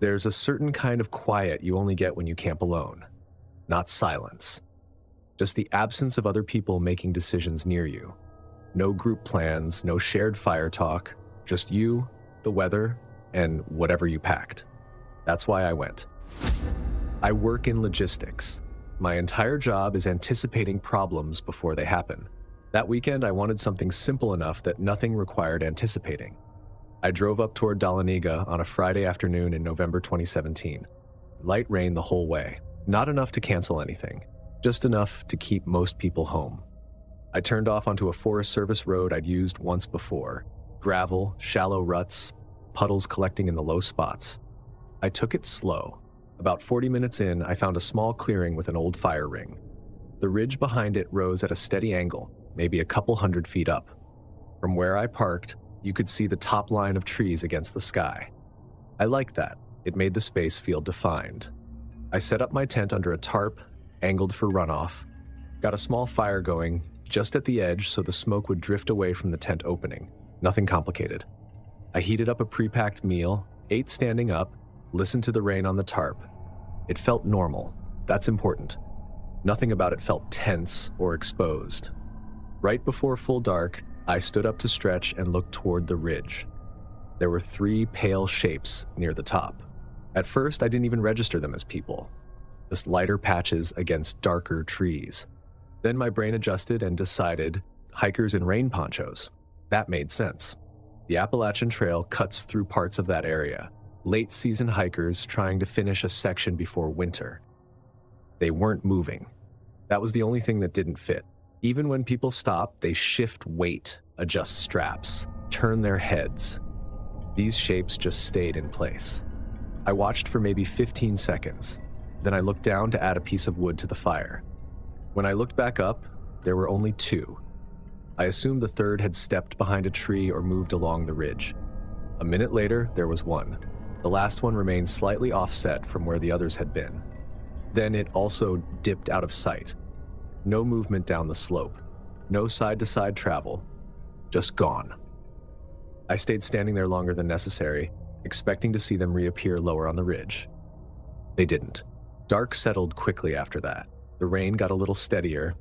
There's a certain kind of quiet you only get when you camp alone. Not silence. Just the absence of other people making decisions near you. No group plans, no shared fire talk, just you, the weather, and whatever you packed. That's why I went. I work in logistics. My entire job is anticipating problems before they happen. That weekend, I wanted something simple enough that nothing required anticipating. I drove up toward Dahlonega on a Friday afternoon in November 2017. Light rain the whole way. Not enough to cancel anything, just enough to keep most people home. I turned off onto a Forest Service road I'd used once before. Gravel, shallow ruts, puddles collecting in the low spots. I took it slow. About 40 minutes in, I found a small clearing with an old fire ring. The ridge behind it rose at a steady angle, maybe a couple 100 feet up. From where I parked, you could see the top line of trees against the sky. I liked that. It made the space feel defined. I set up my tent under a tarp, angled for runoff, got a small fire going just at the edge so the smoke would drift away from the tent opening. Nothing complicated. I heated up a pre-packed meal, ate standing up, listened to the rain on the tarp. It felt normal. That's important. Nothing about it felt tense or exposed. Right before full dark, I stood up to stretch and looked toward the ridge. There were 3 pale shapes near the top. At first, I didn't even register them as people, just lighter patches against darker trees. Then my brain adjusted and decided hikers in rain ponchos. That made sense. The Appalachian Trail cuts through parts of that area. Late season hikers trying to finish a section before winter. They weren't moving. That was the only thing that didn't fit. Even when people stop, they shift weight, adjust straps, turn their heads. These shapes just stayed in place. I watched for maybe 15 seconds. Then I looked down to add a piece of wood to the fire. When I looked back up, there were only 2. I assumed the third had stepped behind a tree or moved along the ridge. A minute later, there was 1. The last one remained slightly offset from where the others had been. Then it also dipped out of sight. No movement down the slope. No side-to-side travel. Just gone. I stayed standing there longer than necessary, expecting to see them reappear lower on the ridge. They didn't. Dark settled quickly after that. The rain got a little steadier.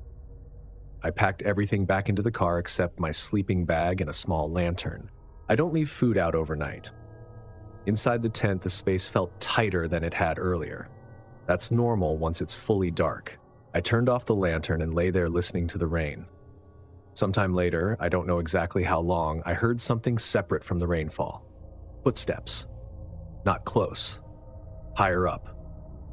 I packed everything back into the car except my sleeping bag and a small lantern. I don't leave food out overnight. Inside the tent, the space felt tighter than it had earlier. That's normal once it's fully dark. I turned off the lantern and lay there listening to the rain. Sometime later, I don't know exactly how long, I heard something separate from the rainfall. Footsteps. Not close. Higher up.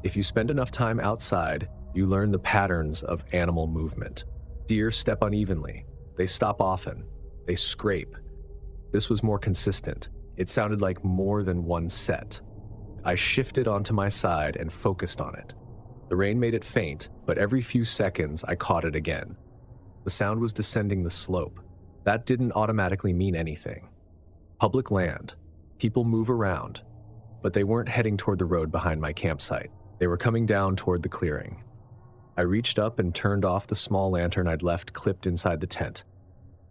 If you spend enough time outside, you learn the patterns of animal movement. Deer step unevenly. They stop often. They scrape. This was more consistent. It sounded like more than one set. I shifted onto my side and focused on it. The rain made it faint, but every few seconds I caught it again. The sound was descending the slope. That didn't automatically mean anything. Public land. People move around. But they weren't heading toward the road behind my campsite. They were coming down toward the clearing. I reached up and turned off the small lantern I'd left clipped inside the tent.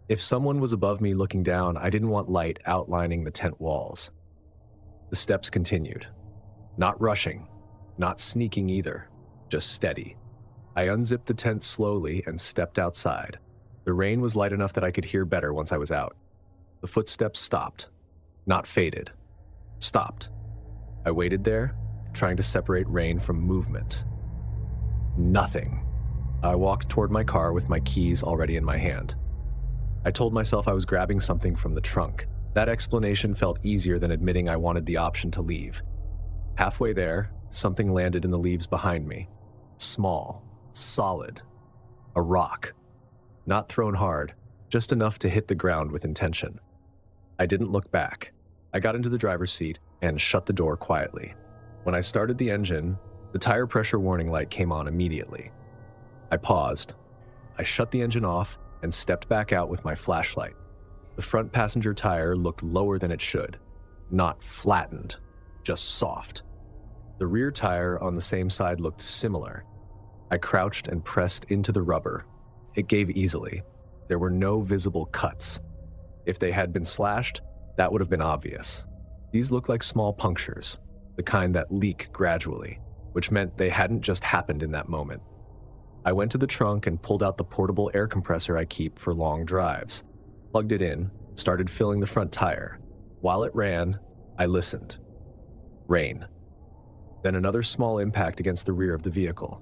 If someone was above me looking down, I didn't want light outlining the tent walls. The steps continued. Not rushing, not sneaking either, just steady. I unzipped the tent slowly and stepped outside. The rain was light enough that I could hear better once I was out. The footsteps stopped, not faded, stopped. I waited there, trying to separate rain from movement. Nothing. I walked toward my car with my keys already in my hand. I told myself I was grabbing something from the trunk. That explanation felt easier than admitting I wanted the option to leave. Halfway there, something landed in the leaves behind me. Small, solid. A rock. Not thrown hard, just enough to hit the ground with intention. I didn't look back. I got into the driver's seat and shut the door quietly. When I started the engine, the tire pressure warning light came on immediately. I paused. I shut the engine off and stepped back out with my flashlight. The front passenger tire looked lower than it should. Not flattened, just soft. The rear tire on the same side looked similar. I crouched and pressed into the rubber. It gave easily. There were no visible cuts. If they had been slashed, that would have been obvious. These looked like small punctures. the kind that leak gradually, which meant they hadn't just happened in that moment. I went to the trunk and pulled out the portable air compressor I keep for long drives, plugged it in, started filling the front tire. While it ran, I listened. Rain. Then another small impact against the rear of the vehicle.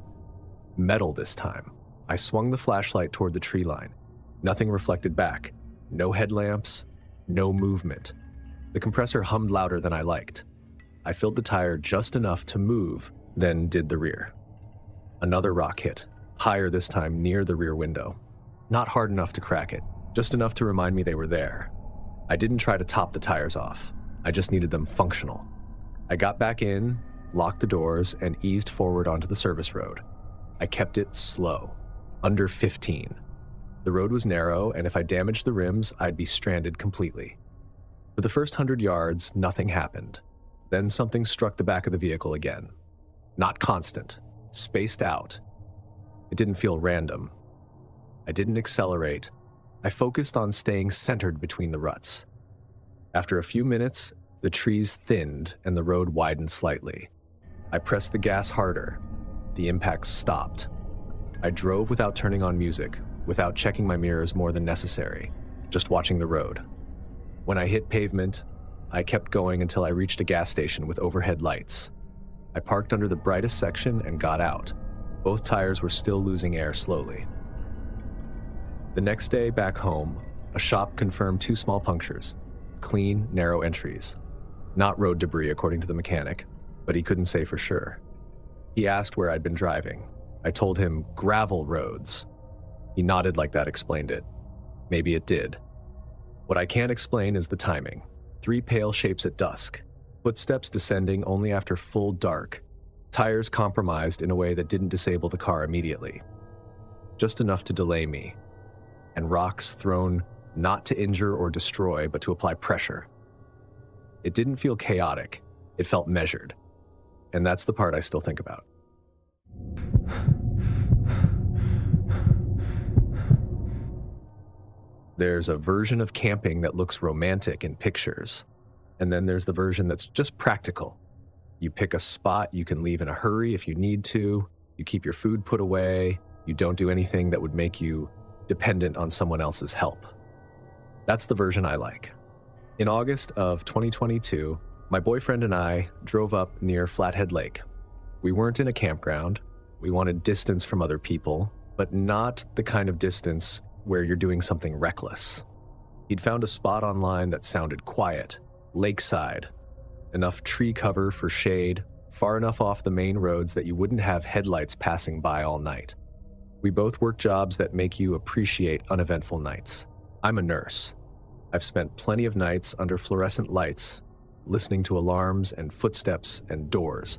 Metal this time. I swung the flashlight toward the tree line. Nothing reflected back. No headlamps, no movement. The compressor hummed louder than I liked. I filled the tire just enough to move, then did the rear. Another rock hit, higher this time near the rear window. Not hard enough to crack it, just enough to remind me they were there. I didn't try to top the tires off. I just needed them functional. I got back in, locked the doors, and eased forward onto the service road. I kept it slow, under 15. The road was narrow, and if I damaged the rims, I'd be stranded completely. For the first 100 yards, nothing happened. Then something struck the back of the vehicle again. Not constant, spaced out. It didn't feel random. I didn't accelerate. I focused on staying centered between the ruts. After a few minutes, the trees thinned and the road widened slightly. I pressed the gas harder. The impacts stopped. I drove without turning on music, without checking my mirrors more than necessary, just watching the road. When I hit pavement, I kept going until I reached a gas station with overhead lights. I parked under the brightest section and got out. Both tires were still losing air slowly. The next day, back home, a shop confirmed 2 small punctures. Clean, narrow entries. Not road debris, according to the mechanic, but he couldn't say for sure. He asked where I'd been driving. I told him gravel roads. He nodded like that explained it. Maybe it did. What I can't explain is the timing. 3 pale shapes at dusk. Footsteps descending only after full dark. Tires compromised in a way that didn't disable the car immediately. Just enough to delay me. And rocks thrown not to injure or destroy, but to apply pressure. It didn't feel chaotic. It felt measured. And that's the part I still think about. There's a version of camping that looks romantic in pictures. And then there's the version that's just practical. You pick a spot you can leave in a hurry if you need to. You keep your food put away. You don't do anything that would make you dependent on someone else's help. That's the version I like. In August of 2022, my boyfriend and I drove up near Flathead Lake. We weren't in a campground. We wanted distance from other people, but not the kind of distance where you're doing something reckless. He'd found a spot online that sounded quiet, lakeside, enough tree cover for shade, far enough off the main roads that you wouldn't have headlights passing by all night. We both work jobs that make you appreciate uneventful nights. I'm a nurse. I've spent plenty of nights under fluorescent lights, listening to alarms and footsteps and doors.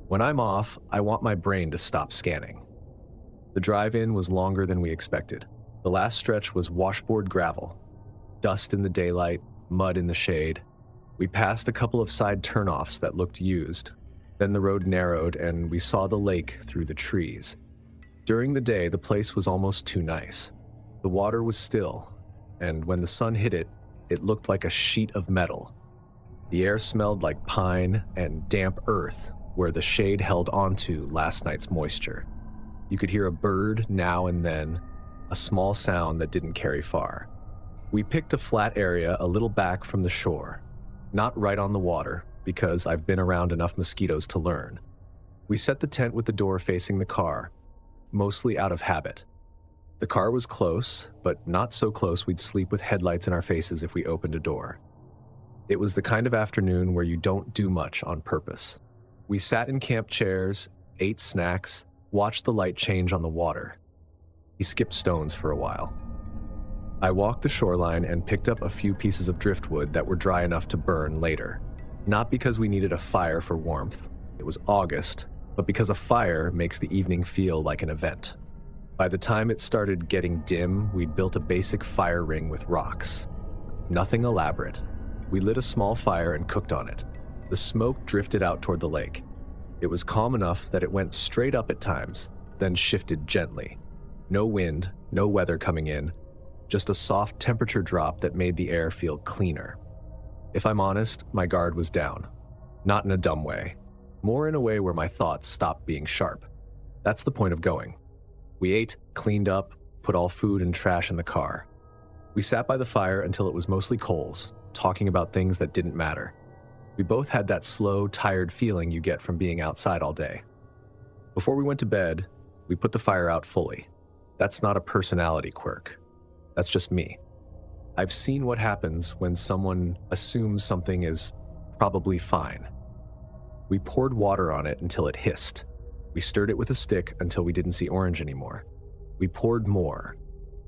When I'm off, I want my brain to stop scanning. The drive-in was longer than we expected. The last stretch was washboard gravel, dust in the daylight, mud in the shade. We passed a couple of side turnoffs that looked used. Then the road narrowed and we saw the lake through the trees. During the day, the place was almost too nice. The water was still, and when the sun hit it, it looked like a sheet of metal. The air smelled like pine and damp earth where the shade held onto last night's moisture. You could hear a bird now and then, a small sound that didn't carry far. We picked a flat area a little back from the shore, not right on the water, because I've been around enough mosquitoes to learn. We set the tent with the door facing the car, mostly out of habit. The car was close, but not so close we'd sleep with headlights in our faces if we opened a door. It was the kind of afternoon where you don't do much on purpose. We sat in camp chairs, ate snacks, watched the light change on the water. He skipped stones for a while. I walked the shoreline and picked up a few pieces of driftwood that were dry enough to burn later. Not because we needed a fire for warmth. It was August, but because a fire makes the evening feel like an event. By the time it started getting dim, we'd built a basic fire ring with rocks. Nothing elaborate. We lit a small fire and cooked on it. The smoke drifted out toward the lake. It was calm enough that it went straight up at times, then shifted gently. No wind, no weather coming in, just a soft temperature drop that made the air feel cleaner. If I'm honest, my guard was down. Not in a dumb way, more in a way where my thoughts stopped being sharp. That's the point of going. We ate, cleaned up, put all food and trash in the car. We sat by the fire until it was mostly coals, talking about things that didn't matter. We both had that slow, tired feeling you get from being outside all day. Before we went to bed, we put the fire out fully. That's not a personality quirk. That's just me. I've seen what happens when someone assumes something is probably fine. We poured water on it until it hissed. We stirred it with a stick until we didn't see orange anymore. We poured more.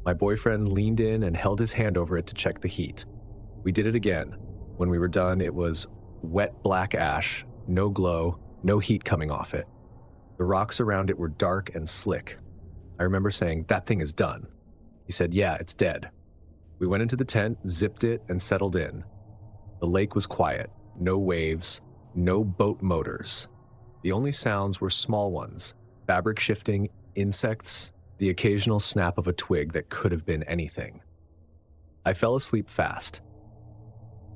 My boyfriend leaned in and held his hand over it to check the heat. We did it again. When we were done, it was wet black ash, no glow, no heat coming off it. The rocks around it were dark and slick. I remember saying, "That thing is done." He said, "Yeah, it's dead." We went into the tent, zipped it, and settled in. The lake was quiet. No waves, no boat motors. The only sounds were small ones, fabric shifting, insects, the occasional snap of a twig that could have been anything. I fell asleep fast.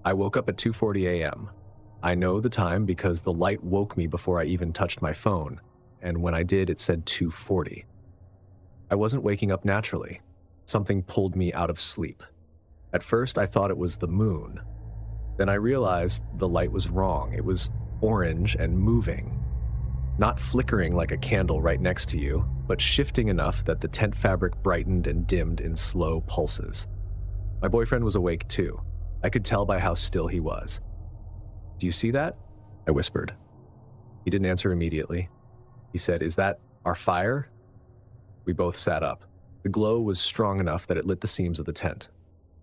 I woke up at 2:40 a.m. I know the time because the light woke me before I even touched my phone, and when I did, it said 2:40. I wasn't waking up naturally. Something pulled me out of sleep. At first, I thought it was the moon. Then I realized the light was wrong. It was orange and moving. Not flickering like a candle right next to you, but shifting enough that the tent fabric brightened and dimmed in slow pulses. My boyfriend was awake too. I could tell by how still he was. "Do you see that?" I whispered. He didn't answer immediately. He said, "Is that our fire?" We both sat up. The glow was strong enough that it lit the seams of the tent.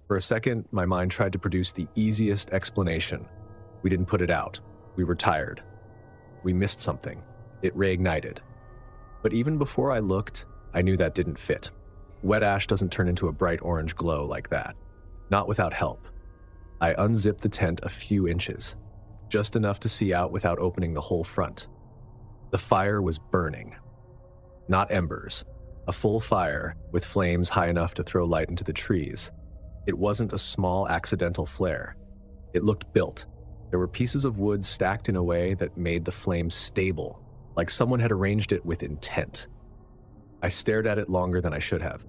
For a second, my mind tried to produce the easiest explanation. We didn't put it out. We were tired. We missed something. It reignited. But even before I looked, I knew that didn't fit. Wet ash doesn't turn into a bright orange glow like that. Not without help. I unzipped the tent a few inches, just enough to see out without opening the whole front. The fire was burning. Not embers. A full fire with flames high enough to throw light into the trees. It wasn't a small accidental flare. It looked built. There were pieces of wood stacked in a way that made the flame stable, like someone had arranged it with intent. I stared at it longer than I should have.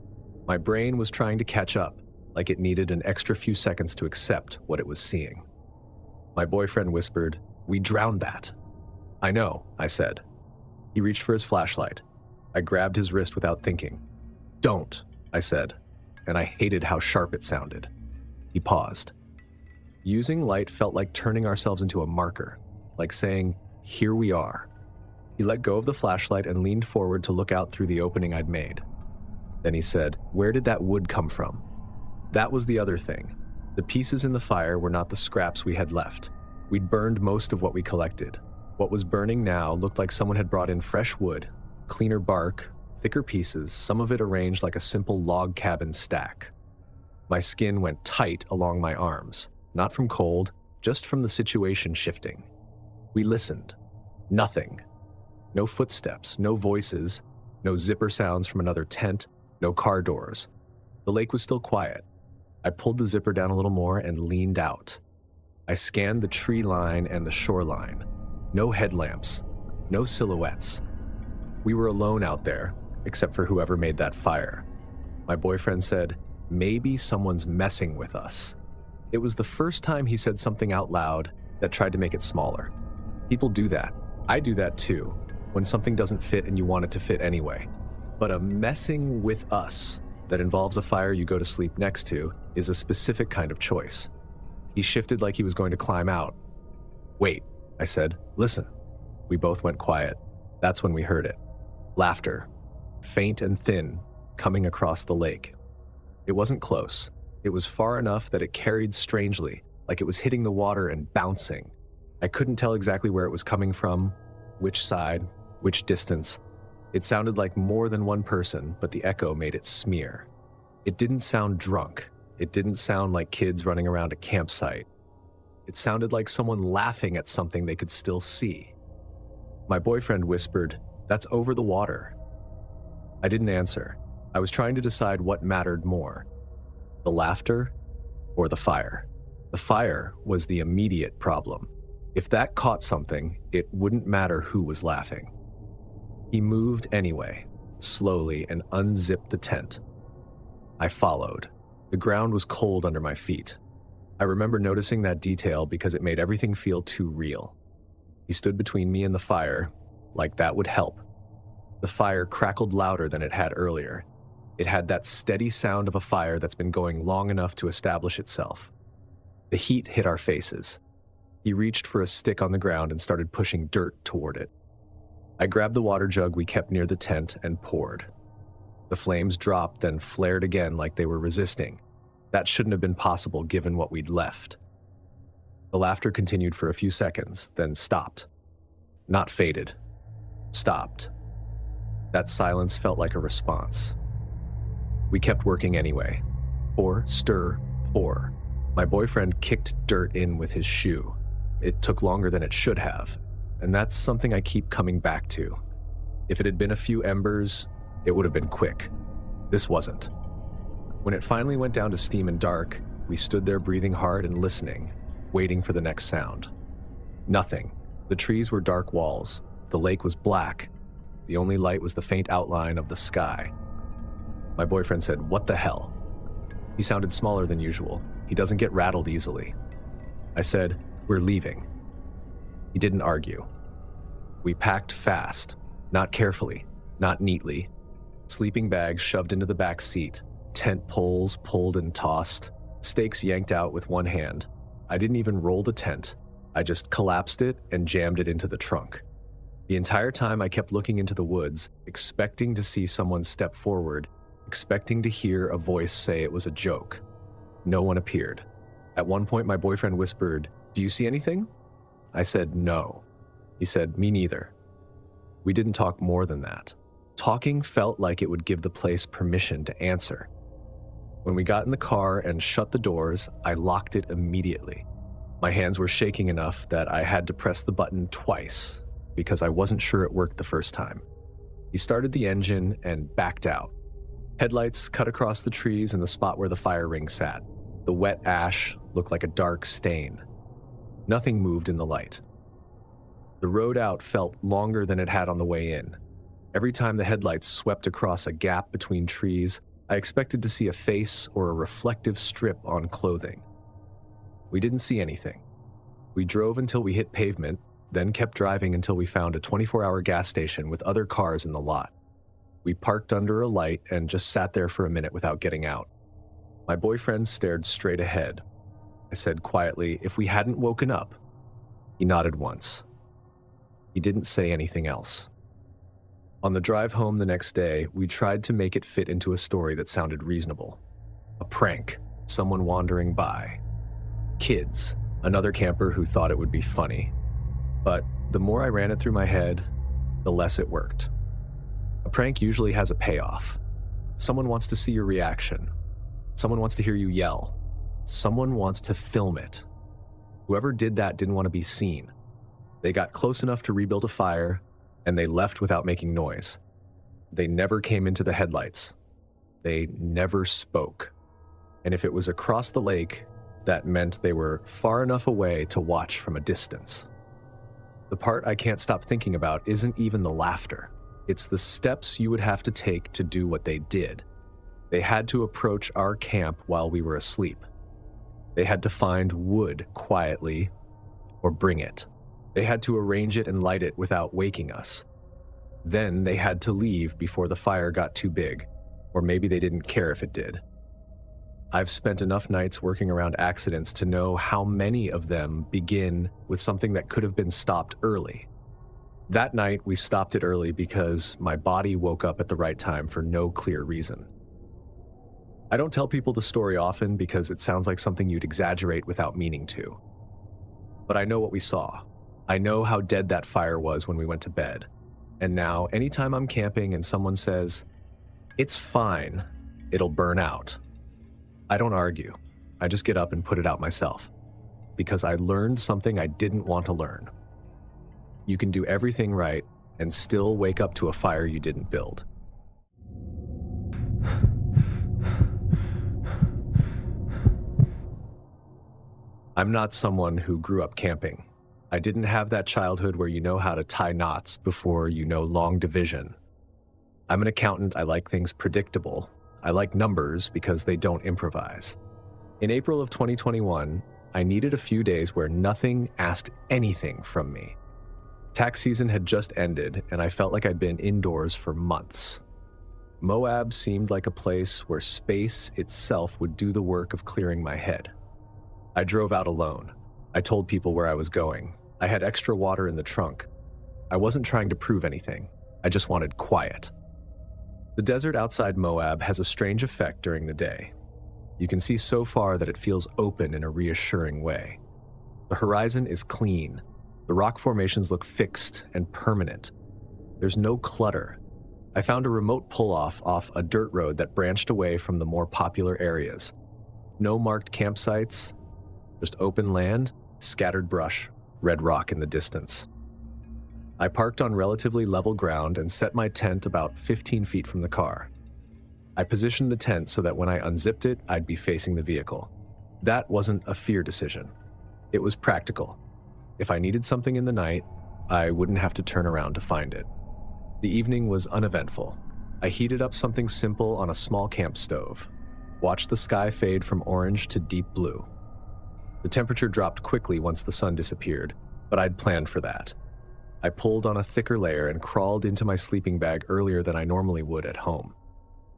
My brain was trying to catch up, like it needed an extra few seconds to accept what it was seeing. My boyfriend whispered, "We drowned that." "I know," I said. He reached for his flashlight. I grabbed his wrist without thinking. "Don't," I said, and I hated how sharp it sounded. He paused. Using light felt like turning ourselves into a marker, like saying, "Here we are." He let go of the flashlight and leaned forward to look out through the opening I'd made. Then he said, "Where did that wood come from?" That was the other thing. The pieces in the fire were not the scraps we had left. We'd burned most of what we collected. What was burning now looked like someone had brought in fresh wood, cleaner bark, thicker pieces, some of it arranged like a simple log cabin stack. My skin went tight along my arms, not from cold, just from the situation shifting. We listened. Nothing. No footsteps, no voices, no zipper sounds from another tent, no car doors. The lake was still quiet. I pulled the zipper down a little more and leaned out. I scanned the tree line and the shoreline. No headlamps, no silhouettes. We were alone out there, except for whoever made that fire. My boyfriend said, "Maybe someone's messing with us." It was the first time he said something out loud that tried to make it smaller. People do that. I do that too, when something doesn't fit and you want it to fit anyway. But a messing with us that involves a fire you go to sleep next to is a specific kind of choice. He shifted like he was going to climb out. "Wait," I said, "listen." We both went quiet. That's when we heard it. Laughter, faint and thin, coming across the lake. It wasn't close. It was far enough that it carried strangely, like it was hitting the water and bouncing. I couldn't tell exactly where it was coming from, which side, which distance. It sounded like more than one person, but the echo made it smear. It didn't sound drunk. It didn't sound like kids running around a campsite. It sounded like someone laughing at something they could still see. My boyfriend whispered, "That's over the water." I didn't answer. I was trying to decide what mattered more, the laughter or the fire. The fire was the immediate problem. If that caught something, it wouldn't matter who was laughing. He moved anyway, slowly, and unzipped the tent. I followed. The ground was cold under my feet. I remember noticing that detail because it made everything feel too real. He stood between me and the fire, like that would help. The fire crackled louder than it had earlier. It had that steady sound of a fire that's been going long enough to establish itself. The heat hit our faces. He reached for a stick on the ground and started pushing dirt toward it. I grabbed the water jug we kept near the tent and poured. The flames dropped, then flared again like they were resisting. That shouldn't have been possible given what we'd left. The laughter continued for a few seconds, then stopped. Not faded. Stopped. That silence felt like a response. We kept working anyway. Pour, stir, pour. My boyfriend kicked dirt in with his shoe. It took longer than it should have, and that's something I keep coming back to. If it had been a few embers, it would have been quick. This wasn't. When it finally went down to steam and dark, we stood there breathing hard and listening, waiting for the next sound. Nothing. The trees were dark walls. The lake was black. The only light was the faint outline of the sky. My boyfriend said, "What the hell?" He sounded smaller than usual. He doesn't get rattled easily. I said, "We're leaving." He didn't argue. We packed fast, not carefully, not neatly. Sleeping bags shoved into the back seat, tent poles pulled and tossed, stakes yanked out with one hand. I didn't even roll the tent. I just collapsed it and jammed it into the trunk. The entire time I kept looking into the woods, expecting to see someone step forward, expecting to hear a voice say it was a joke. No one appeared. At one point, my boyfriend whispered, "Do you see anything?" I said, "No." He said, "Me neither." We didn't talk more than that. Talking felt like it would give the place permission to answer. When we got in the car and shut the doors, I locked it immediately. My hands were shaking enough that I had to press the button twice because I wasn't sure it worked the first time. He started the engine and backed out. Headlights cut across the trees in the spot where the fire ring sat. The wet ash looked like a dark stain. Nothing moved in the light. The road out felt longer than it had on the way in. Every time the headlights swept across a gap between trees, I expected to see a face or a reflective strip on clothing. We didn't see anything. We drove until we hit pavement, then kept driving until we found a 24-hour gas station with other cars in the lot. We parked under a light and just sat there for a minute without getting out. My boyfriend stared straight ahead. I said quietly, "If we hadn't woken up." He nodded once. He didn't say anything else. On the drive home the next day, we tried to make it fit into a story that sounded reasonable. A prank, someone wandering by. Kids, another camper who thought it would be funny. But the more I ran it through my head, the less it worked. A prank usually has a payoff. Someone wants to see your reaction. Someone wants to hear you yell. Someone wants to film it. Whoever did that didn't want to be seen. They got close enough to rebuild a fire, and they left without making noise. They never came into the headlights. They never spoke. And if it was across the lake, that meant they were far enough away to watch from a distance. The part I can't stop thinking about isn't even the laughter. It's the steps you would have to take to do what they did. They had to approach our camp while we were asleep. They had to find wood quietly or bring it. They had to arrange it and light it without waking us. Then they had to leave before the fire got too big, or maybe they didn't care if it did. I've spent enough nights working around accidents to know how many of them begin with something that could have been stopped early. That night, we stopped it early because my body woke up at the right time for no clear reason. I don't tell people the story often because it sounds like something you'd exaggerate without meaning to. But I know what we saw. I know how dead that fire was when we went to bed. And now, anytime I'm camping and someone says, "It's fine, it'll burn out," I don't argue. I just get up and put it out myself. Because I learned something I didn't want to learn. You can do everything right and still wake up to a fire you didn't build. I'm not someone who grew up camping. I didn't have that childhood where you know how to tie knots before you know long division. I'm an accountant. I like things predictable. I like numbers because they don't improvise. In April of 2021, I needed a few days where nothing asked anything from me. Tax season had just ended, and I felt like I'd been indoors for months. Moab seemed like a place where space itself would do the work of clearing my head. I drove out alone. I told people where I was going. I had extra water in the trunk. I wasn't trying to prove anything. I just wanted quiet. The desert outside Moab has a strange effect during the day. You can see so far that it feels open in a reassuring way. The horizon is clean. The rock formations look fixed and permanent. There's no clutter. I found a remote pull-off off a dirt road that branched away from the more popular areas. No marked campsites, just open land, scattered brush, red rock in the distance. I parked on relatively level ground and set my tent about 15 feet from the car. I positioned the tent so that when I unzipped it, I'd be facing the vehicle. That wasn't a fear decision. It was practical. If I needed something in the night, I wouldn't have to turn around to find it. The evening was uneventful. I heated up something simple on a small camp stove, watched the sky fade from orange to deep blue. The temperature dropped quickly once the sun disappeared, but I'd planned for that. I pulled on a thicker layer and crawled into my sleeping bag earlier than I normally would at home.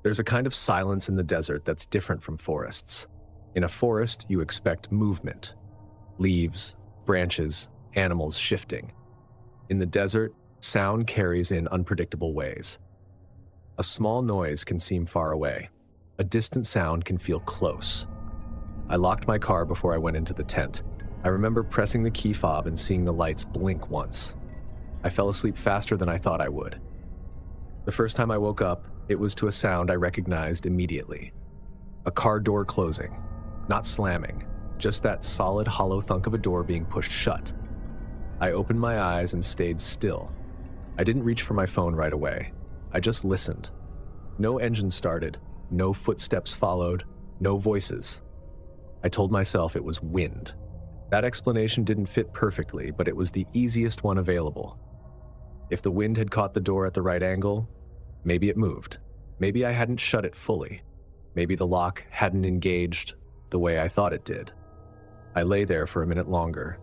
There's a kind of silence in the desert that's different from forests. In a forest, you expect movement. Leaves, branches, animals shifting. In the desert, sound carries in unpredictable ways. A small noise can seem far away. A distant sound can feel close. I locked my car before I went into the tent. I remember pressing the key fob and seeing the lights blink once. I fell asleep faster than I thought I would. The first time I woke up, it was to a sound I recognized immediately. A car door closing, not slamming, just that solid, hollow thunk of a door being pushed shut. I opened my eyes and stayed still. I didn't reach for my phone right away. I just listened. No engine started, no footsteps followed, no voices. I told myself it was wind. That explanation didn't fit perfectly, but it was the easiest one available. If the wind had caught the door at the right angle, maybe it moved. Maybe I hadn't shut it fully. Maybe the lock hadn't engaged the way I thought it did. I lay there for a minute longer.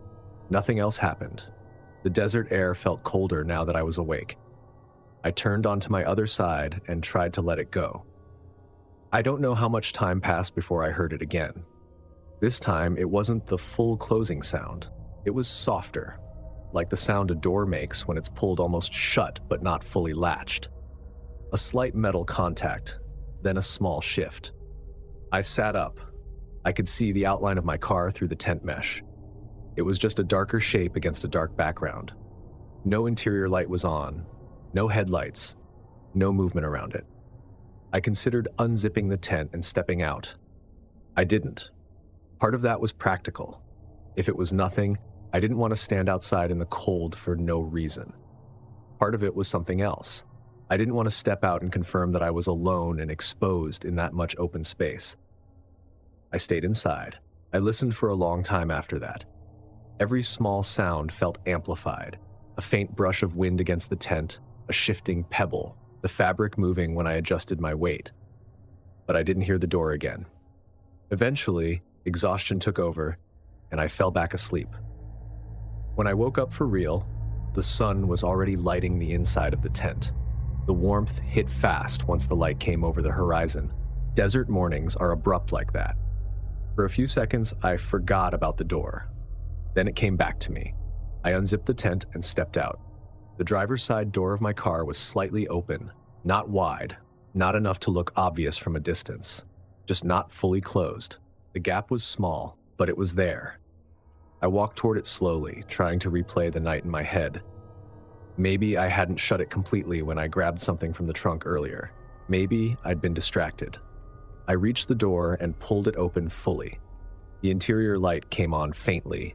Nothing else happened. The desert air felt colder now that I was awake. I turned onto my other side and tried to let it go. I don't know how much time passed before I heard it again. This time, it wasn't the full closing sound. It was softer, like the sound a door makes when it's pulled almost shut but not fully latched. A slight metal contact, then a small shift. I sat up. I could see the outline of my car through the tent mesh. It was just a darker shape against a dark background. No interior light was on, no headlights, no movement around it. I considered unzipping the tent and stepping out. I didn't. Part of that was practical. If it was nothing, I didn't want to stand outside in the cold for no reason. Part of it was something else. I didn't want to step out and confirm that I was alone and exposed in that much open space. I stayed inside. I listened for a long time after that. Every small sound felt amplified. A faint brush of wind against the tent, a shifting pebble, the fabric moving when I adjusted my weight. But I didn't hear the door again. Eventually, exhaustion took over, and I fell back asleep. When I woke up for real, the sun was already lighting the inside of the tent. The warmth hit fast once the light came over the horizon. Desert mornings are abrupt like that. For a few seconds, I forgot about the door. Then it came back to me. I unzipped the tent and stepped out. The driver's side door of my car was slightly open, not wide, not enough to look obvious from a distance, just not fully closed. The gap was small, but it was there. I walked toward it slowly, trying to replay the night in my head. Maybe I hadn't shut it completely when I grabbed something from the trunk earlier. Maybe I'd been distracted. I reached the door and pulled it open fully. The interior light came on faintly,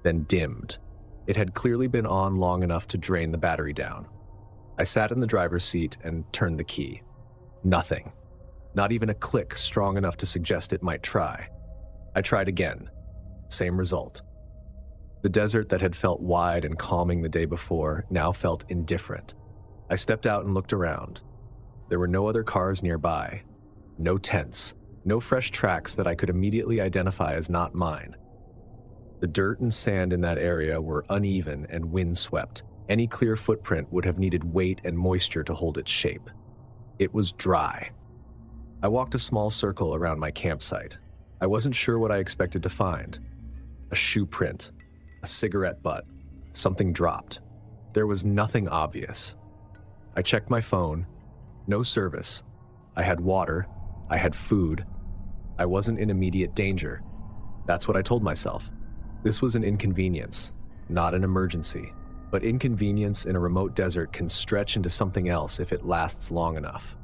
then dimmed. It had clearly been on long enough to drain the battery down. I sat in the driver's seat and turned the key. Nothing. Not even a click strong enough to suggest it might try. I tried again. Same result. The desert that had felt wide and calming the day before now felt indifferent. I stepped out and looked around. There were no other cars nearby, no tents, no fresh tracks that I could immediately identify as not mine. The dirt and sand in that area were uneven and windswept. Any clear footprint would have needed weight and moisture to hold its shape. It was dry. I walked a small circle around my campsite. I wasn't sure what I expected to find. A shoe print, a cigarette butt, something dropped. There was nothing obvious. I checked my phone. No service. I had water. I had food. I wasn't in immediate danger. That's what I told myself. This was an inconvenience, not an emergency. But inconvenience in a remote desert can stretch into something else if it lasts long enough.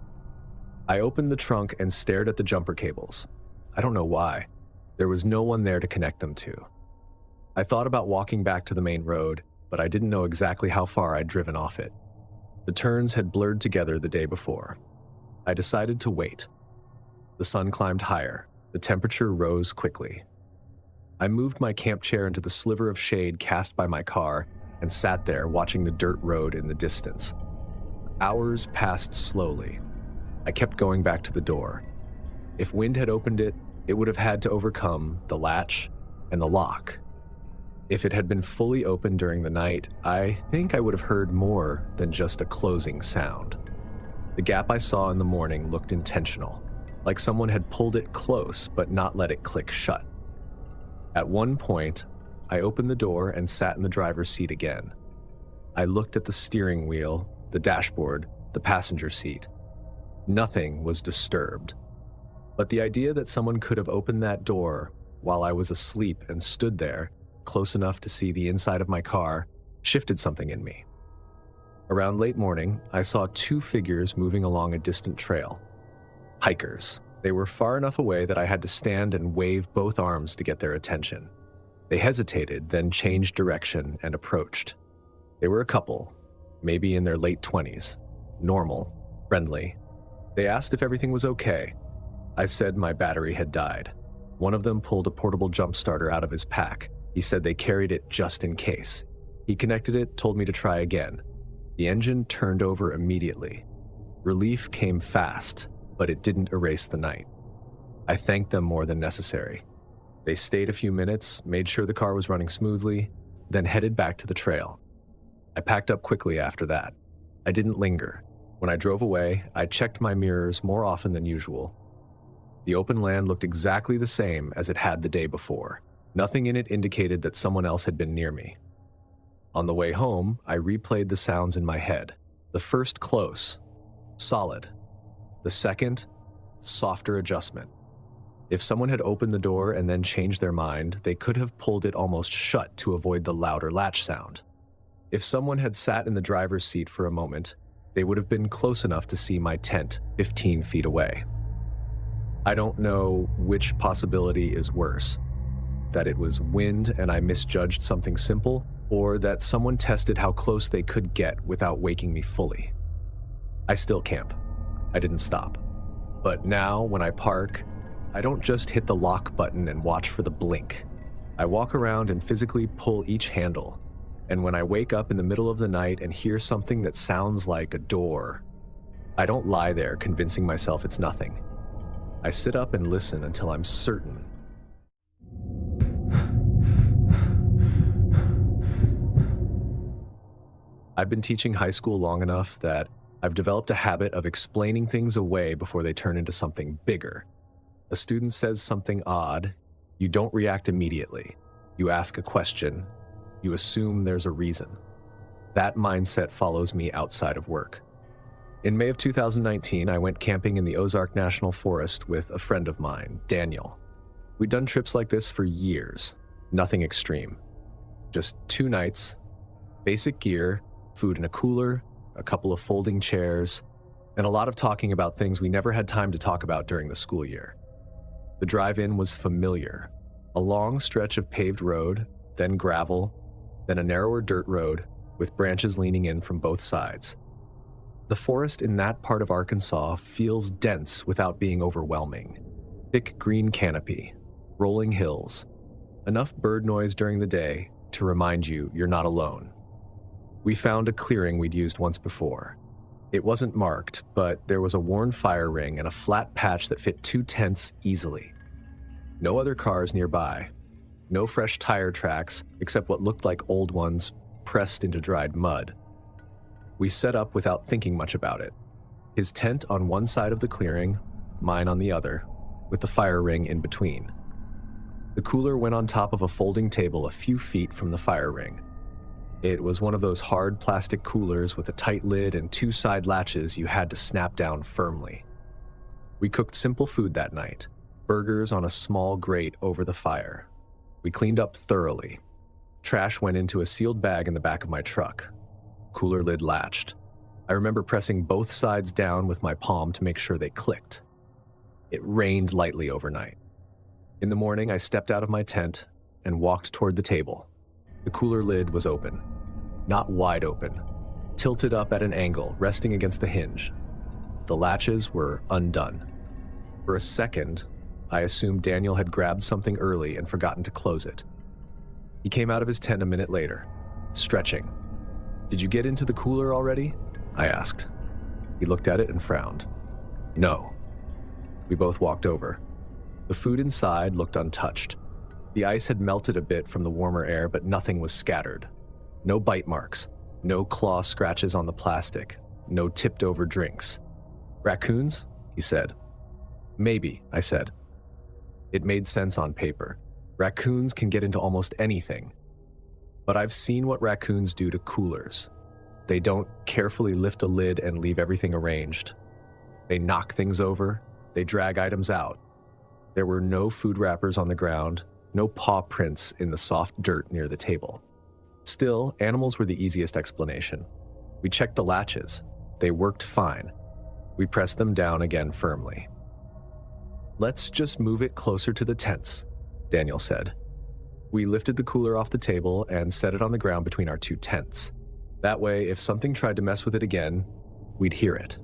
I opened the trunk and stared at the jumper cables. I don't know why. There was no one there to connect them to. I thought about walking back to the main road, but I didn't know exactly how far I'd driven off it. The turns had blurred together the day before. I decided to wait. The sun climbed higher. The temperature rose quickly. I moved my camp chair into the sliver of shade cast by my car and sat there watching the dirt road in the distance. Hours passed slowly. I kept going back to the door. If wind had opened it, it would have had to overcome the latch and the lock. If it had been fully open during the night, I think I would have heard more than just a closing sound. The gap I saw in the morning looked intentional, like someone had pulled it close but not let it click shut. At one point, I opened the door and sat in the driver's seat again. I looked at the steering wheel, the dashboard, the passenger seat. Nothing was disturbed. But the idea that someone could have opened that door while I was asleep and stood there, close enough to see the inside of my car, shifted something in me. Around late morning, I saw two figures moving along a distant trail. Hikers. They were far enough away that I had to stand and wave both arms to get their attention. They hesitated, then changed direction and approached. They were a couple, maybe in their late 20s, normal, friendly. They asked if everything was okay. I said my battery had died. One of them pulled a portable jump starter out of his pack. He said they carried it just in case. He connected it, told me to try again. The engine turned over immediately. Relief came fast, but it didn't erase the night. I thanked them more than necessary. They stayed a few minutes, made sure the car was running smoothly, then headed back to the trail. I packed up quickly after that. I didn't linger. When I drove away, I checked my mirrors more often than usual. The open land looked exactly the same as it had the day before. Nothing in it indicated that someone else had been near me. On the way home, I replayed the sounds in my head. The first close, solid. The second, softer adjustment. If someone had opened the door and then changed their mind, they could have pulled it almost shut to avoid the louder latch sound. If someone had sat in the driver's seat for a moment, they would have been close enough to see my tent 15 feet away. I don't know which possibility is worse, that it was wind and I misjudged something simple, or that someone tested how close they could get without waking me fully. I still camp. I didn't stop. But now, when I park, I don't just hit the lock button and watch for the blink. I walk around and physically pull each handle. And when I wake up in the middle of the night and hear something that sounds like a door, I don't lie there convincing myself it's nothing. I sit up and listen until I'm certain. I've been teaching high school long enough that I've developed a habit of explaining things away before they turn into something bigger. A student says something odd, you don't react immediately. You ask a question, you assume there's a reason. That mindset follows me outside of work. In May of 2019, I went camping in the Ozark National Forest with a friend of mine, Daniel. We'd done trips like this for years, nothing extreme. Just 2 nights, basic gear, food in a cooler, a couple of folding chairs, and a lot of talking about things we never had time to talk about during the school year. The drive-in was familiar. A long stretch of paved road, then gravel, then a narrower dirt road with branches leaning in from both sides. The forest in that part of Arkansas feels dense without being overwhelming. Thick green canopy, rolling hills, enough bird noise during the day, to remind you you're not alone. We found a clearing we'd used once before. It wasn't marked, but there was a worn fire ring and a flat patch that fit 2 tents easily. No other cars nearby. No fresh tire tracks, except what looked like old ones pressed into dried mud. We set up without thinking much about it. His tent on one side of the clearing, mine on the other, with the fire ring in between. The cooler went on top of a folding table a few feet from the fire ring. It was one of those hard plastic coolers with a tight lid and 2 side latches you had to snap down firmly. We cooked simple food that night, burgers on a small grate over the fire. We cleaned up thoroughly. Trash went into a sealed bag in the back of my truck. Cooler lid latched. I remember pressing both sides down with my palm to make sure they clicked. It rained lightly overnight. In the morning, I stepped out of my tent and walked toward the table. The cooler lid was open. Not wide open. Tilted up at an angle, resting against the hinge. The latches were undone. For a second, I assumed Daniel had grabbed something early and forgotten to close it. He came out of his tent a minute later, stretching. "Did you get into the cooler already?" I asked. He looked at it and frowned. "No." We both walked over. The food inside looked untouched. The ice had melted a bit from the warmer air, but nothing was scattered. No bite marks, no claw scratches on the plastic, no tipped over drinks. "Raccoons?" he said. "Maybe," I said. It made sense on paper. Raccoons can get into almost anything. But I've seen what raccoons do to coolers. They don't carefully lift a lid and leave everything arranged. They knock things over, they drag items out. There were no food wrappers on the ground, no paw prints in the soft dirt near the table. Still, animals were the easiest explanation. We checked the latches. They worked fine. We pressed them down again firmly. "Let's just move it closer to the tents," Daniel said. We lifted the cooler off the table and set it on the ground between our 2 tents. That way, if something tried to mess with it again, we'd hear it.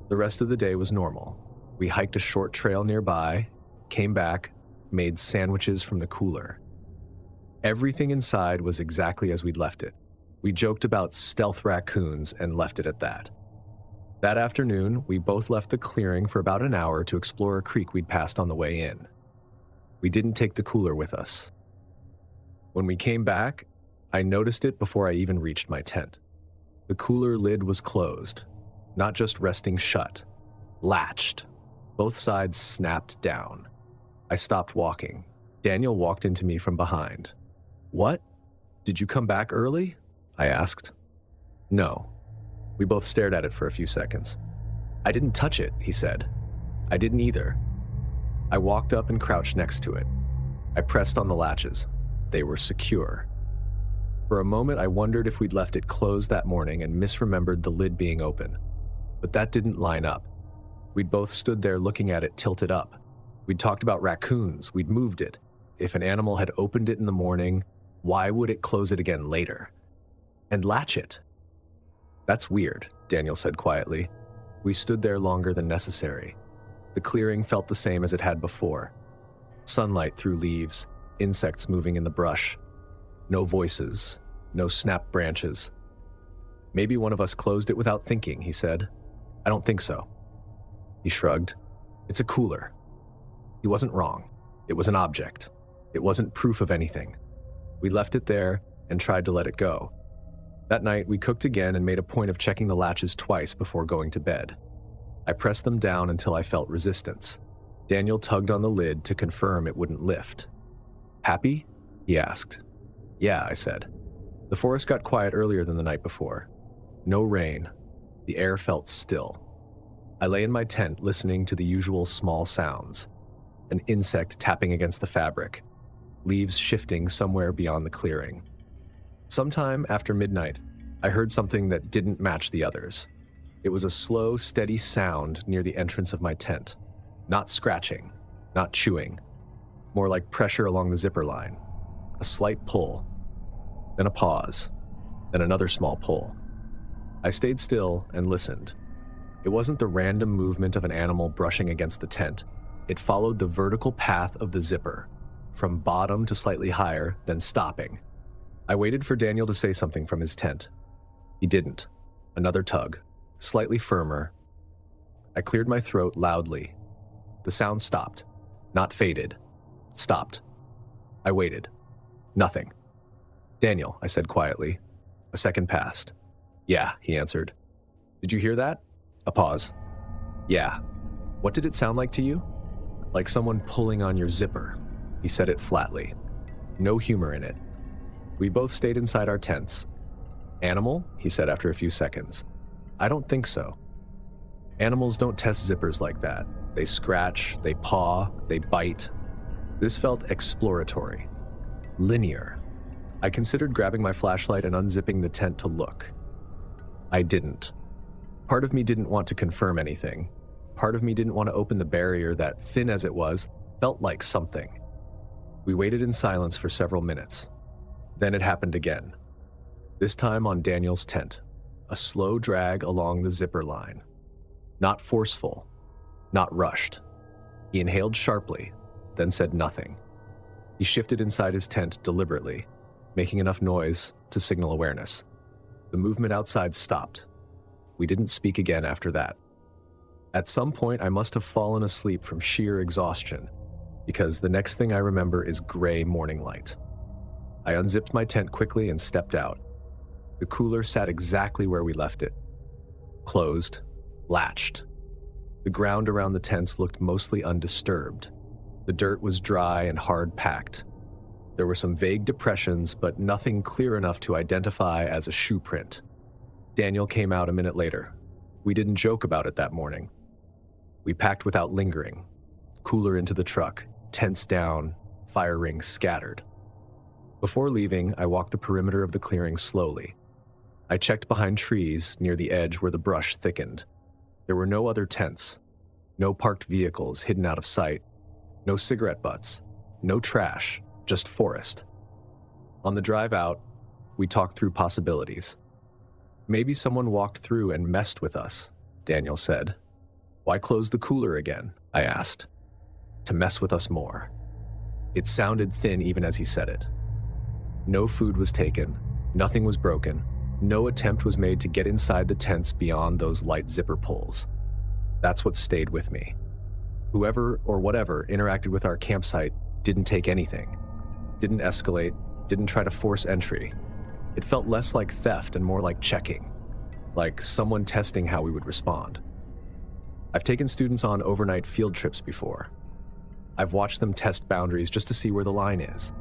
The rest of the day was normal. We hiked a short trail nearby, came back, made sandwiches from the cooler. Everything inside was exactly as we'd left it. We joked about stealth raccoons and left it at that. That afternoon, we both left the clearing for about an hour to explore a creek we'd passed on the way in. We didn't take the cooler with us. When we came back, I noticed it before I even reached my tent. The cooler lid was closed, not just resting shut, latched. Both sides snapped down. I stopped walking. Daniel walked into me from behind. "What? Did you come back early?" I asked. "No." We both stared at it for a few seconds. "I didn't touch it," he said. "I didn't either." I walked up and crouched next to it. I pressed on the latches. They were secure. For a moment, I wondered if we'd left it closed that morning and misremembered the lid being open. But that didn't line up. We'd both stood there looking at it tilted up. We'd talked about raccoons. We'd moved it. If an animal had opened it in the morning, why would it close it again later? And latch it? "That's weird," Daniel said quietly. We stood there longer than necessary. The clearing felt the same as it had before. Sunlight through leaves, insects moving in the brush. No voices, no snapped branches. "Maybe one of us closed it without thinking," he said. "I don't think so." He shrugged. "It's a cooler." He wasn't wrong. It was an object. It wasn't proof of anything. We left it there and tried to let it go. That night, we cooked again and made a point of checking the latches twice before going to bed. I pressed them down until I felt resistance. Daniel tugged on the lid to confirm it wouldn't lift. "Happy?" he asked. "Yeah," I said. The forest got quiet earlier than the night before. No rain. The air felt still. I lay in my tent listening to the usual small sounds. An insect tapping against the fabric. Leaves shifting somewhere beyond the clearing. Sometime after midnight, I heard something that didn't match the others. It was a slow, steady sound near the entrance of my tent. Not scratching, not chewing. More like pressure along the zipper line. A slight pull. Then a pause. Then another small pull. I stayed still and listened. It wasn't the random movement of an animal brushing against the tent. It followed the vertical path of the zipper, from bottom to slightly higher, then stopping. I waited for Daniel to say something from his tent. He didn't. Another tug, slightly firmer. I cleared my throat loudly. The sound stopped. Not faded. Stopped. I waited. Nothing. "Daniel," I said quietly. A second passed. "Yeah," he answered. "Did you hear that?" A pause. "Yeah." "What did it sound like to you?" "Like someone pulling on your zipper." He said it flatly. No humor in it. We both stayed inside our tents. "Animal?" he said after a few seconds. "I don't think so. Animals don't test zippers like that. They scratch, they paw, they bite." This felt exploratory. Linear. I considered grabbing my flashlight and unzipping the tent to look. I didn't. Part of me didn't want to confirm anything. Part of me didn't want to open the barrier that, thin as it was, felt like something. We waited in silence for several minutes. Then it happened again. This time on Daniel's tent. A slow drag along the zipper line. Not forceful. Not rushed. He inhaled sharply, then said nothing. He shifted inside his tent deliberately, making enough noise to signal awareness. The movement outside stopped. We didn't speak again after that. At some point, I must have fallen asleep from sheer exhaustion, because the next thing I remember is gray morning light. I unzipped my tent quickly and stepped out. The cooler sat exactly where we left it. Closed, latched. The ground around the tents looked mostly undisturbed. The dirt was dry and hard-packed. There were some vague depressions, but nothing clear enough to identify as a shoe print. Daniel came out a minute later. We didn't joke about it that morning. We packed without lingering. Cooler into the truck, tents down, fire rings scattered. Before leaving, I walked the perimeter of the clearing slowly. I checked behind trees near the edge where the brush thickened. There were no other tents, no parked vehicles hidden out of sight, no cigarette butts, no trash, just forest. On the drive out, we talked through possibilities. "Maybe someone walked through and messed with us," Daniel said. "Why close the cooler again?" I asked. "To mess with us more." It sounded thin even as he said it. No food was taken, nothing was broken, no attempt was made to get inside the tents beyond those light zipper pulls. That's what stayed with me. Whoever or whatever interacted with our campsite didn't take anything, didn't escalate, didn't try to force entry. It felt less like theft and more like checking, like someone testing how we would respond. I've taken students on overnight field trips before. I've watched them test boundaries just to see where the line is.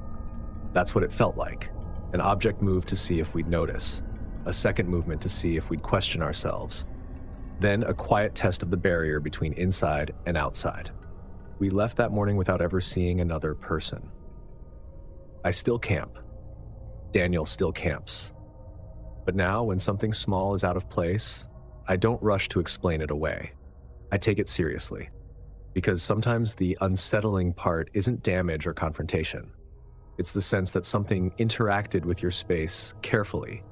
That's what it felt like. An object moved to see if we'd notice. A second movement to see if we'd question ourselves. Then a quiet test of the barrier between inside and outside. We left that morning without ever seeing another person. I still camp. Daniel still camps. But now, when something small is out of place, I don't rush to explain it away. I take it seriously. Because sometimes the unsettling part isn't damage or confrontation. It's the sense that something interacted with your space carefully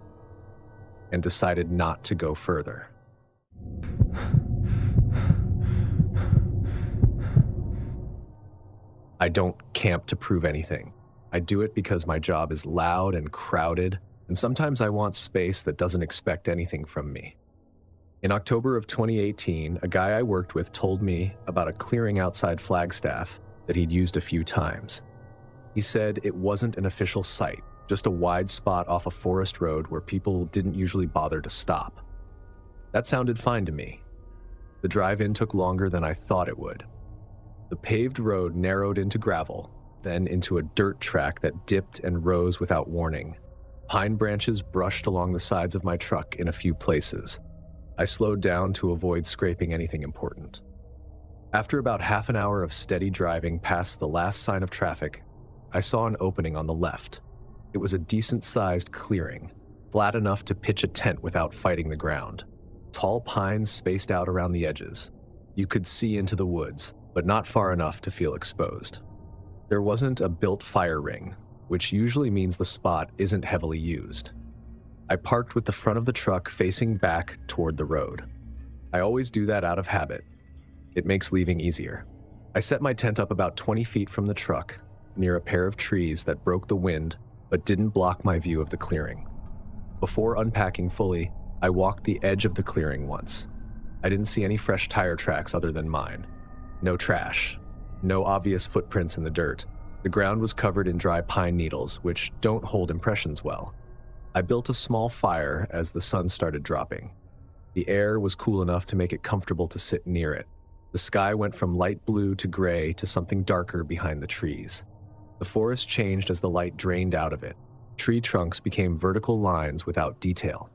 and decided not to go further. I don't camp to prove anything. I do it because my job is loud and crowded, and sometimes I want space that doesn't expect anything from me. In October of 2018, a guy I worked with told me about a clearing outside Flagstaff that he'd used a few times. He said it wasn't an official site, just a wide spot off a forest road where people didn't usually bother to stop. That sounded fine to me. The drive-in took longer than I thought it would. The paved road narrowed into gravel, then into a dirt track that dipped and rose without warning. Pine branches brushed along the sides of my truck in a few places. I slowed down to avoid scraping anything important. After about half an hour of steady driving past the last sign of traffic, I saw an opening on the left. It was a decent-sized clearing, flat enough to pitch a tent without fighting the ground. Tall pines spaced out around the edges. You could see into the woods, but not far enough to feel exposed. There wasn't a built fire ring, which usually means the spot isn't heavily used. I parked with the front of the truck facing back toward the road. I always do that out of habit. It makes leaving easier. I set my tent up about 20 feet from the truck, near a pair of trees that broke the wind but didn't block my view of the clearing. Before unpacking fully, I walked the edge of the clearing once. I didn't see any fresh tire tracks other than mine. No trash. No obvious footprints in the dirt. The ground was covered in dry pine needles, which don't hold impressions well. I built a small fire as the sun started dropping. The air was cool enough to make it comfortable to sit near it. The sky went from light blue to gray to something darker behind the trees. The forest changed as the light drained out of it. Tree trunks became vertical lines without detail.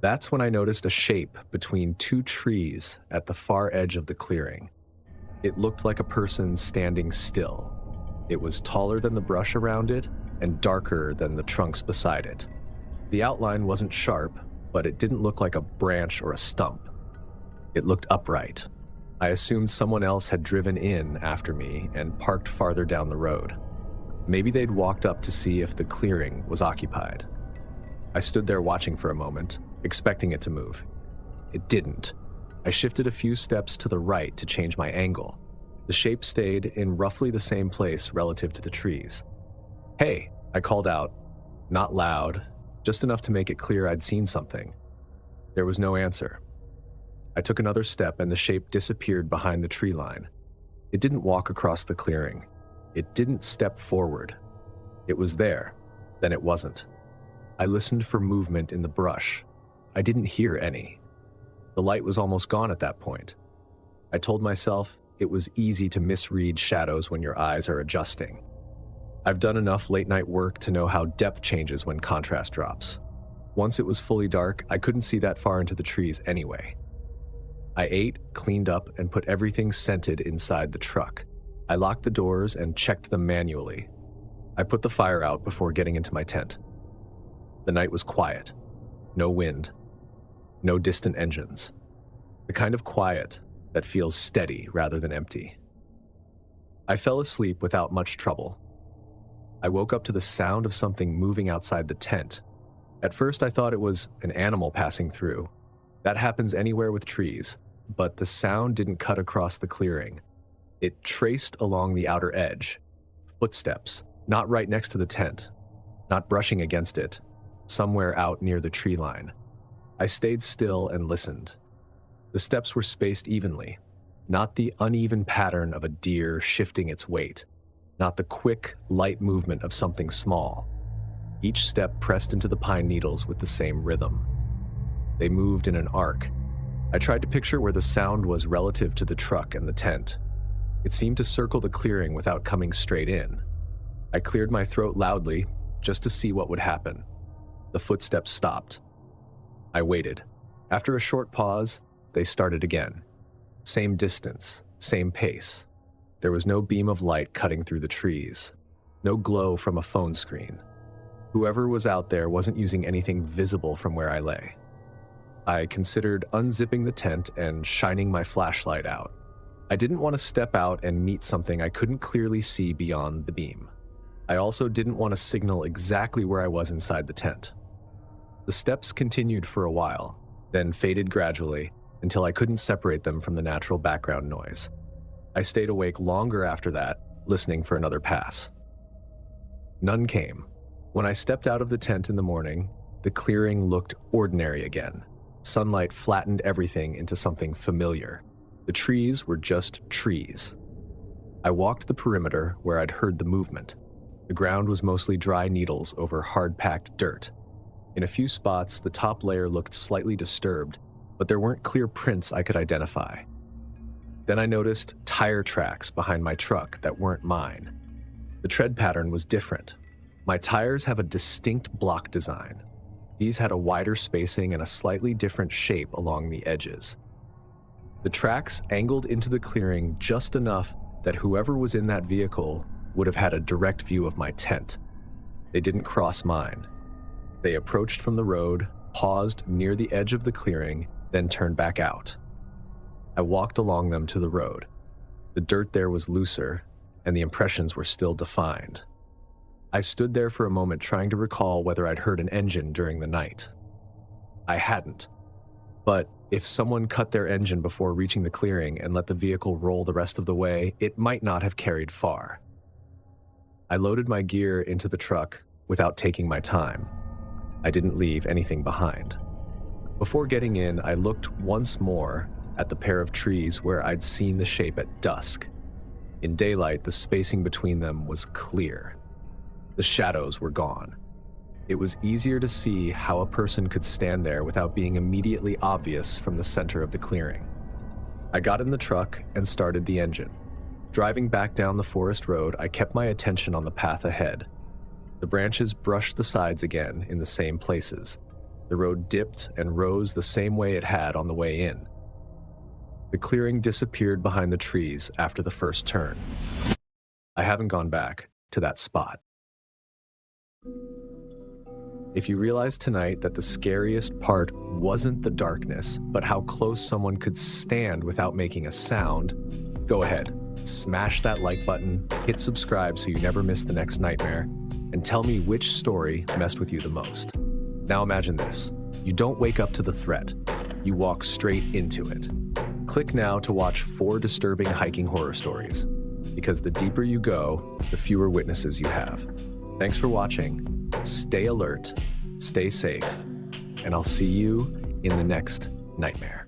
That's when I noticed a shape between two trees at the far edge of the clearing. It looked like a person standing still. It was taller than the brush around it and darker than the trunks beside it. The outline wasn't sharp, but it didn't look like a branch or a stump. It looked upright. I assumed someone else had driven in after me and parked farther down the road. Maybe they'd walked up to see if the clearing was occupied. I stood there watching for a moment, expecting it to move. It didn't. I shifted a few steps to the right to change my angle. The shape stayed in roughly the same place relative to the trees. "Hey," I called out, not loud, just enough to make it clear I'd seen something. There was no answer. I took another step and the shape disappeared behind the tree line. It didn't walk across the clearing. It didn't step forward. It was there, then it wasn't. I listened for movement in the brush. I didn't hear any. The light was almost gone at that point. I told myself it was easy to misread shadows when your eyes are adjusting. I've done enough late-night work to know how depth changes when contrast drops. Once it was fully dark, I couldn't see that far into the trees anyway. I ate, cleaned up, and put everything scented inside the truck. I locked the doors and checked them manually. I put the fire out before getting into my tent. The night was quiet. No wind. No distant engines. The kind of quiet that feels steady rather than empty. I fell asleep without much trouble. I woke up to the sound of something moving outside the tent. At first I thought it was an animal passing through. That happens anywhere with trees, but the sound didn't cut across the clearing. It traced along the outer edge. Footsteps, not right next to the tent, not brushing against it, somewhere out near the tree line. I stayed still and listened. The steps were spaced evenly, not the uneven pattern of a deer shifting its weight, not the quick, light movement of something small. Each step pressed into the pine needles with the same rhythm. They moved in an arc. I tried to picture where the sound was relative to the truck and the tent. It seemed to circle the clearing without coming straight in. I cleared my throat loudly, just to see what would happen. The footsteps stopped. I waited. After a short pause, they started again. Same distance, same pace. There was no beam of light cutting through the trees. No glow from a phone screen. Whoever was out there wasn't using anything visible from where I lay. I considered unzipping the tent and shining my flashlight out. I didn't want to step out and meet something I couldn't clearly see beyond the beam. I also didn't want to signal exactly where I was inside the tent. The steps continued for a while, then faded gradually until I couldn't separate them from the natural background noise. I stayed awake longer after that, listening for another pass. None came. When I stepped out of the tent in the morning, the clearing looked ordinary again. Sunlight flattened everything into something familiar. The trees were just trees. I walked the perimeter where I'd heard the movement. The ground was mostly dry needles over hard-packed dirt. In a few spots, the top layer looked slightly disturbed, but there weren't clear prints I could identify. Then I noticed tire tracks behind my truck that weren't mine. The tread pattern was different. My tires have a distinct block design. These had a wider spacing and a slightly different shape along the edges. The tracks angled into the clearing just enough that whoever was in that vehicle would have had a direct view of my tent. They didn't cross mine. They approached from the road, paused near the edge of the clearing, then turned back out. I walked along them to the road. The dirt there was looser, and the impressions were still defined. I stood there for a moment trying to recall whether I'd heard an engine during the night. I hadn't. But if someone cut their engine before reaching the clearing and let the vehicle roll the rest of the way, it might not have carried far. I loaded my gear into the truck without taking my time. I didn't leave anything behind. Before getting in, I looked once more at the pair of trees where I'd seen the shape at dusk. In daylight, the spacing between them was clear. The shadows were gone. It was easier to see how a person could stand there without being immediately obvious from the center of the clearing. I got in the truck and started the engine. Driving back down the forest road, I kept my attention on the path ahead. The branches brushed the sides again in the same places. The road dipped and rose the same way it had on the way in. The clearing disappeared behind the trees after the first turn. I haven't gone back to that spot. If you realize tonight that the scariest part wasn't the darkness, but how close someone could stand without making a sound, go ahead, smash that like button, hit subscribe so you never miss the next nightmare, and tell me which story messed with you the most. Now imagine this. You don't wake up to the threat. You walk straight into it. Click now to watch 4 disturbing hiking horror stories, because the deeper you go, the fewer witnesses you have. Thanks for watching. Stay alert, stay safe, and I'll see you in the next nightmare.